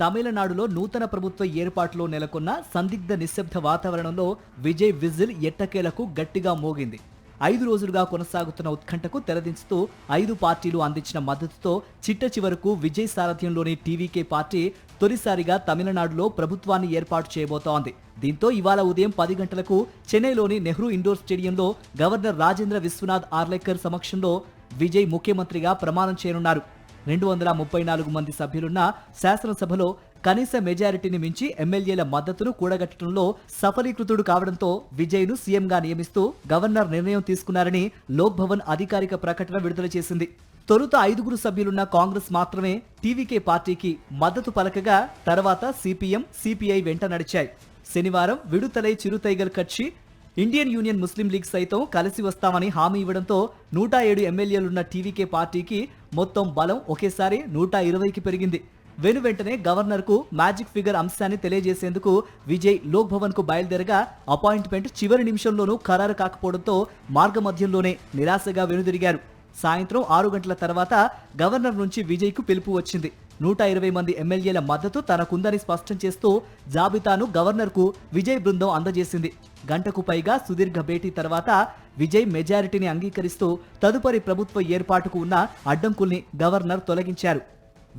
తమిళనాడులో నూతన ప్రభుత్వ ఏర్పాటులో నెలకొన్న సందిగ్ధ నిశ్శబ్ద వాతావరణంలో విజయ్ విజిల్ ఎట్టకేలకు గట్టిగా మోగింది. 5 రోజులుగా కొనసాగుతున్న ఉత్కంఠకు తెరదించుతూ 5 పార్టీలు అందించిన మద్దతుతో చిట్ట చివరకు విజయ్ సారథ్యంలోని టీవీకే పార్టీ తొలిసారిగా తమిళనాడులో ప్రభుత్వాన్ని ఏర్పాటు చేయబోతోంది. దీంతో ఇవాళ ఉదయం 10 గంటలకు చెన్నైలోని నెహ్రూ ఇండోర్ స్టేడియంలో గవర్నర్ రాజేంద్ర విశ్వనాథ్ ఆర్లేకర్ సమక్షంలో విజయ్ ముఖ్యమంత్రిగా ప్రమాణం చేయనున్నారు. 234 మంది సభ్యులున్న శాసనసభలో కనీస మెజారిటీని మించి ఎమ్మెల్యేల మద్దతును కూడగట్టడంలో సఫలీకృతుడు కావడంతో విజయ్ను సీఎంగా నియమిస్తూ గవర్నర్ నిర్ణయం తీసుకున్నారని లోక్ భవన్ అధికారిక ప్రకటన విడుదల చేసింది. తొలుత 5 సభ్యులున్న కాంగ్రెస్ మాత్రమే టీవీకే పార్టీకి మద్దతు పలకగా తర్వాత సిపిఎం, సిపిఐ వెంట నడిచాయి. శనివారం విడుదలై చిరుతైగల్ కక్షి, ఇండియన్ యూనియన్ ముస్లిం లీగ్ సైతం కలిసి వస్తామని హామీ ఇవ్వడంతో 107 ఎమ్మెల్యేలున్న టీవీకే పార్టీకి మొత్తం బలం ఒకేసారి 120కి పెరిగింది. వెనువెంటనే గవర్నర్కు మ్యాజిక్ ఫిగర్ అంశాన్ని తెలియజేసేందుకు విజయ్ లోక్ భవన్ కు బయలుదేరగా అపాయింట్మెంట్ చివరి నిమిషంలోనూ ఖరారు కాకపోవడంతో మార్గమధ్యంలోనే నిరాశగా వెనుదిరిగారు. సాయంత్రం 6 గంటల తర్వాత గవర్నర్ నుంచి విజయ్ కు పిలుపు వచ్చింది. 120 మంది ఎమ్మెల్యేల మద్దతు తనకుందని స్పష్టం చేస్తూ జాబితాను గవర్నర్కు విజయ్ బృందం అందజేసింది. గంటకు పైగా సుదీర్ఘ భేటీ తర్వాత విజయ్ మెజారిటీని అంగీకరిస్తూ తదుపరి ప్రభుత్వ ఏర్పాటుకు ఉన్న అడ్డంకుల్ని గవర్నర్ తొలగించారు.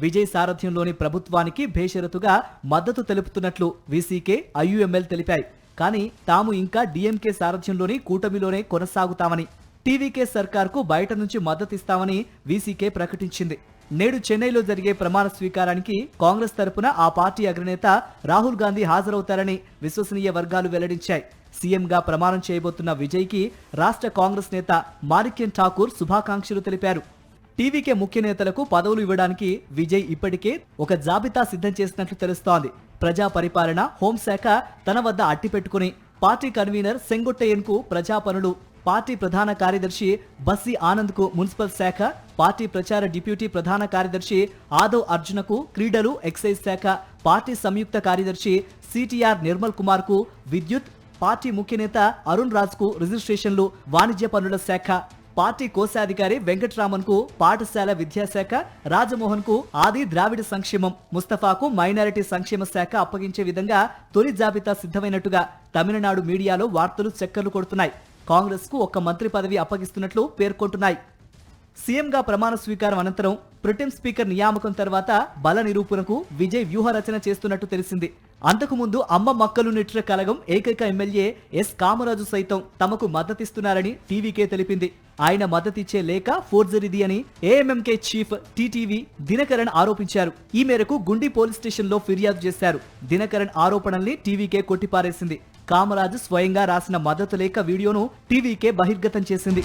విజయ్ సారథ్యంలోని ప్రభుత్వానికి బేషరతుగా మద్దతు తెలుపుతున్నట్లు వీసీకే, ఐయుఎంఎల్ తెలిపాయి. కానీ తాము ఇంకా డీఎంకే సారథ్యంలోని కూటమిలోనే కొనసాగుతామని, టీవీకే సర్కార్కు బయట నుంచి మద్దతిస్తామని వీసీకే ప్రకటించింది. నేడు చెన్నైలో జరిగే ప్రమాణ స్వీకారానికి కాంగ్రెస్ తరపున ఆ పార్టీ అగ్రనేత రాహుల్ గాంధీ హాజరవుతారని విశ్వసనీయ వర్గాలు వెల్లడించాయి. సీఎంగా ప్రమాణం చేయబోతున్న విజయ్కి రాష్ట్ర కాంగ్రెస్ నేత మాణిక్యం ఠాకూర్ శుభాకాంక్షలు తెలిపారు. టీవీకే ముఖ్య నేతలకు పదవులు ఇవ్వడానికి విజయ్ ఇప్పటికే ఒక జాబితా సిద్ధం చేసినట్లు తెలుస్తోంది. ప్రజా పరిపాలన, హోంశాఖ తన వద్ద అట్టిపెట్టుకుని పార్టీ కన్వీనర్ సెంగొట్టయ్యన్కు ప్రజా పనులు, పార్టీ ప్రధాన కార్యదర్శి బస్సి ఆనంద్కు మున్సిపల్ శాఖ, పార్టీ ప్రచార డిప్యూటీ ప్రధాన కార్యదర్శి ఆదవ్ అర్జునకు క్రీడలు, ఎక్సైజ్ శాఖ, పార్టీ సంయుక్త కార్యదర్శి సిటిఆర్ నిర్మల్ కుమార్కు విద్యుత్, పార్టీ ముఖ్య నేత అరుణ్ రాజ్కు రిజిస్ట్రేషన్లు, వాణిజ్య పనుల శాఖ, పార్టీ కోశాధికారి వెంకట్రామన్కు పాఠశాల విద్యాశాఖ, రాజమోహన్కు ఆది ద్రావిడ సంక్షేమం, ముస్తఫాకు మైనారిటీ సంక్షేమ శాఖ అప్పగించే విధంగా తొలి జాబితా సిద్ధమైనట్టుగా తమిళనాడు మీడియాలో వార్తలు చక్కర్లు కొడుతున్నాయి. కాంగ్రెస్ కు ఒక్క మంత్రి పదవి అప్పగిస్తున్నట్లు పేర్కొంటున్నాయి. సీఎంగా ప్రమాణ స్వీకారం అనంతరం ప్రొటెం స్పీకర్ నియామకం తర్వాత బల నిరూపణకు విజయ్ వ్యూహ రచన చేస్తున్నట్టు తెలిసింది. అంతకుముందు అమ్మ మక్కలు నెట్టిన కలగం ఏకైక ఎమ్మెల్యే ఎస్ కామరాజు సైతం తమకు మద్దతిస్తున్నారని టీవీకే తెలిపింది. ఆయన మద్దతిచ్చే లేఖ ఫోర్జరీది అని ఏఎంఎంకే చీఫ్ టీటీవీ దినకరన్ ఆరోపించారు. ఈ మేరకు గుండి పోలీస్ స్టేషన్లో ఫిర్యాదు చేశారు. దినకరన్ ఆరోపణల్ని టీవీకే కొట్టిపారేసింది. కామరాజు స్వయంగా రాసిన మద్దతు లేఖ వీడియోను టీవీకే బహిర్గతం చేసింది.